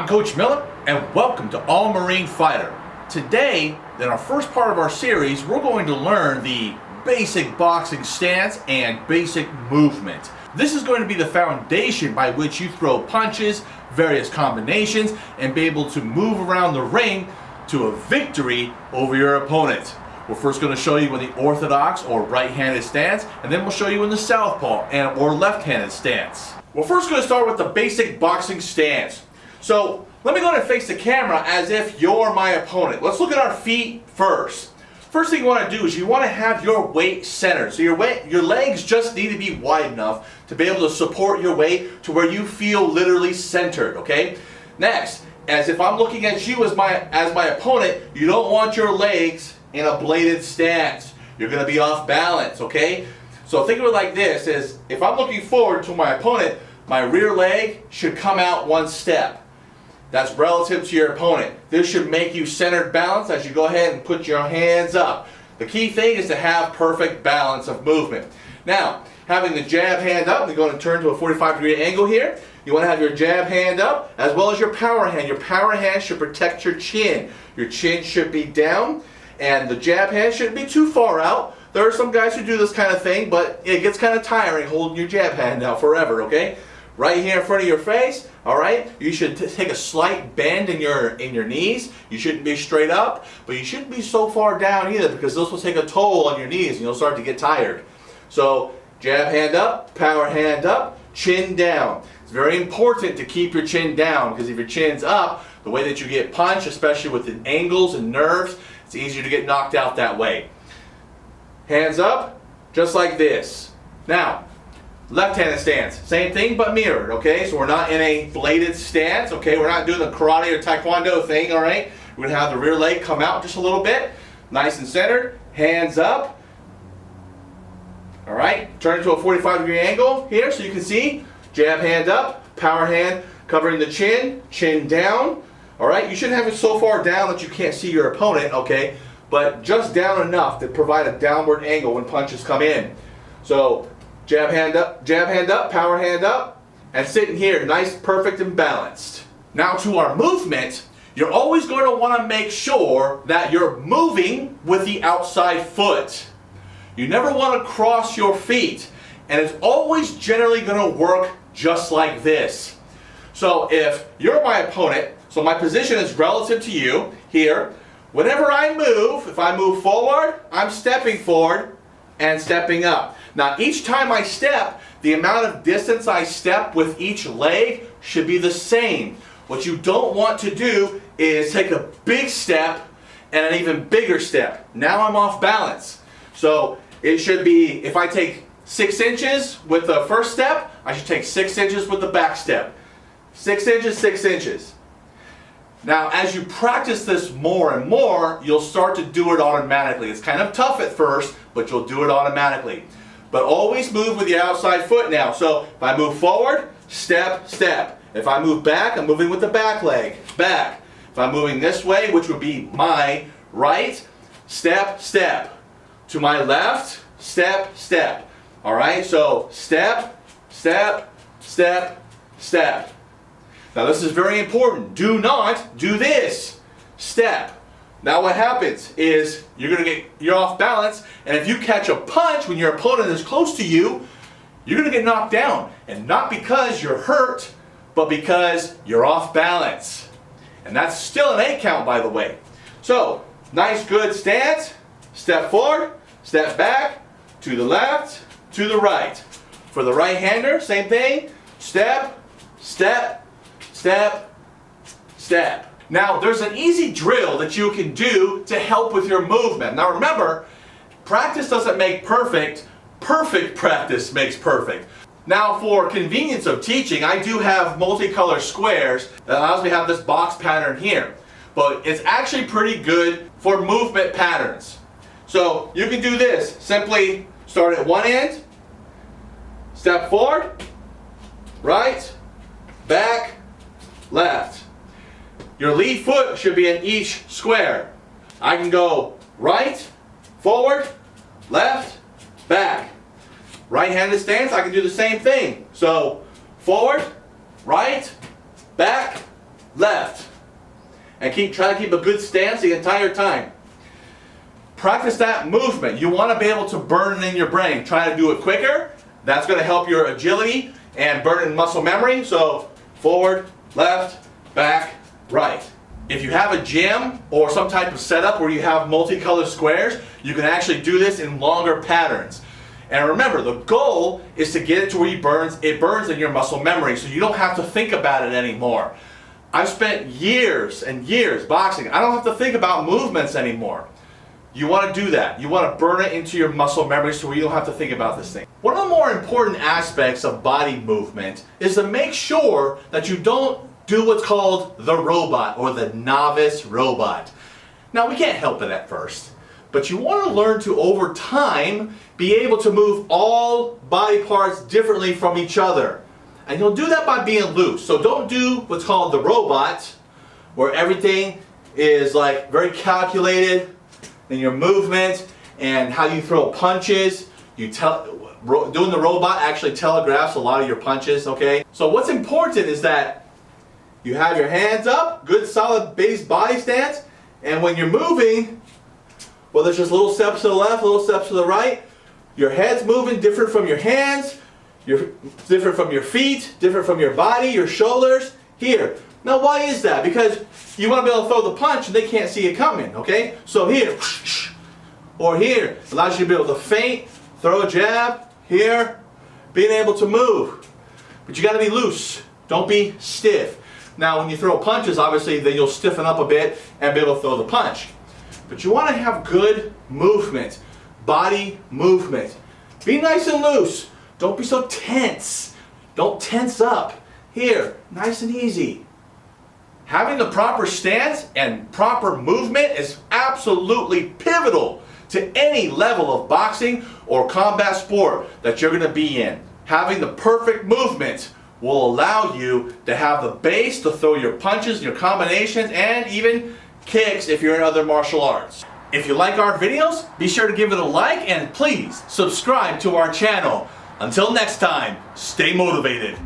Coach Miller, and welcome to All Marine Fighter. Today, in our first part of our series, we're going to learn the basic boxing stance and basic movement. This is going to be the foundation by which you throw punches, various combinations, and be able to move around the ring to a victory over your opponent. We're first going to show you in the orthodox or right-handed stance, and then we'll show you in the southpaw or left-handed stance. We're first going to start with the basic boxing stance. So let me go ahead and face the camera as if you're my opponent. Let's look at our feet first. First thing you want to do is you want to have your weight centered. So your legs just need to be wide enough to be able to support your weight to where you feel literally centered, okay? Next, as if I'm looking at you as my opponent, you don't want your legs in a bladed stance. You're going to be off balance, okay? So think of it like this, is if I'm looking forward to my opponent, my rear leg should come out one step. That's relative to your opponent. This should make you centered balance as you go ahead and put your hands up. The key thing is to have perfect balance of movement. Now, having the jab hand up, we're going to turn to a 45-degree angle here. You want to have your jab hand up as well as your power hand. Your power hand should protect your chin. Your chin should be down, and the jab hand shouldn't be too far out. There are some guys who do this kind of thing, but it gets kind of tiring holding your jab hand out forever, okay? Right here in front of your face, all right? You should take a slight bend in your knees. You shouldn't be straight up, but you shouldn't be so far down either, because this will take a toll on your knees and you'll start to get tired. So jab hand up, power hand up, chin down. It's very important to keep your chin down, because if your chin's up, the way that you get punched, especially with the angles and nerves, it's easier to get knocked out that way. Hands up, just like this. Now, left-handed stance, same thing but mirrored, okay? So we're not in a bladed stance, okay? We're not doing the karate or taekwondo thing, all right? We're gonna have the rear leg come out just a little bit, nice and centered, hands up. All right, turn it to a 45-degree angle here so you can see. Jab hand up, power hand covering the chin, chin down. All right, you shouldn't have it so far down that you can't see your opponent, okay? But just down enough to provide a downward angle when punches come in. So jab hand up, power hand up, and sitting here, nice, perfect, and balanced. Now to our movement, you're always going to want to make sure that you're moving with the outside foot. You never want to cross your feet, and it's always generally going to work just like this. So if you're my opponent, so my position is relative to you here, whenever I move, if I move forward, I'm stepping forward and stepping up. Now each time I step, the amount of distance I step with each leg should be the same. What you don't want to do is take a big step and an even bigger step. Now I'm off balance. So it should be, if I take 6 inches with the first step, I should take 6 inches with the back step. 6 inches, 6 inches. Now, as you practice this more and more, you'll start to do it automatically. It's kind of tough at first, but you'll do it automatically. But always move with the outside foot now. So if I move forward, step, step. If I move back, I'm moving with the back leg, back. If I'm moving this way, which would be my right, step, step. To my left, step, step. All right, so step, step, step, step. Now this is very important. Do not do this. Step. Now what happens is you're off balance, and if you catch a punch when your opponent is close to you, you're going to get knocked down. And not because you're hurt, but because you're off balance. And that's still an 8 count, by the way. So, nice good stance. Step forward, step back, to the left, to the right. For the right-hander, same thing. Step, step, step, step. Now, there's an easy drill that you can do to help with your movement. Now remember, practice doesn't make perfect. Perfect practice makes perfect. Now, for convenience of teaching, I do have multicolor squares that allows me to have this box pattern here. But it's actually pretty good for movement patterns. So you can do this. Simply start at one end, step forward, right, back, left. Your lead foot should be in each square. I can go right, forward, left, back. Right-handed stance, I can do the same thing. So forward, right, back, left. And try to keep a good stance the entire time. Practice that movement. You want to be able to burn it in your brain. Try to do it quicker. That's going to help your agility and burn it in muscle memory. So forward, left, back, right. If you have a gym or some type of setup where you have multicolored squares, you can actually do this in longer patterns. And remember, the goal is to get it to where it burns in your muscle memory, so you don't have to think about it anymore. I've spent years and years boxing. I don't have to think about movements anymore. You want to do that. You want to burn it into your muscle memory so you don't have to think about this thing. One of the more important aspects of body movement is to make sure that you don't do what's called the robot or the novice robot. Now, we can't help it at first, but you want to learn to, over time, be able to move all body parts differently from each other. And you'll do that by being loose. So don't do what's called the robot, where everything is like very calculated in your movement and how you throw punches. Doing the robot actually telegraphs a lot of your punches, okay? So what's important is that you have your hands up, good solid base body stance, and when you're moving, well, there's just little steps to the left, little steps to the right. Your head's moving different from your hands, different from your feet, different from your body, your shoulders, here. Now, why is that? Because you want to be able to throw the punch and they can't see it coming, okay? So here, or here, allows you to be able to feint, throw a jab, here, being able to move. But you got to be loose. Don't be stiff. Now, when you throw punches, obviously, then you'll stiffen up a bit and be able to throw the punch. But you want to have good movement, body movement. Be nice and loose. Don't be so tense. Don't tense up. Here, nice and easy. Having the proper stance and proper movement is absolutely pivotal to any level of boxing or combat sport that you're going to be in. Having the perfect movement will allow you to have the base to throw your punches, your combinations, and even kicks if you're in other martial arts. If you like our videos, be sure to give it a like and please subscribe to our channel. Until next time, stay motivated.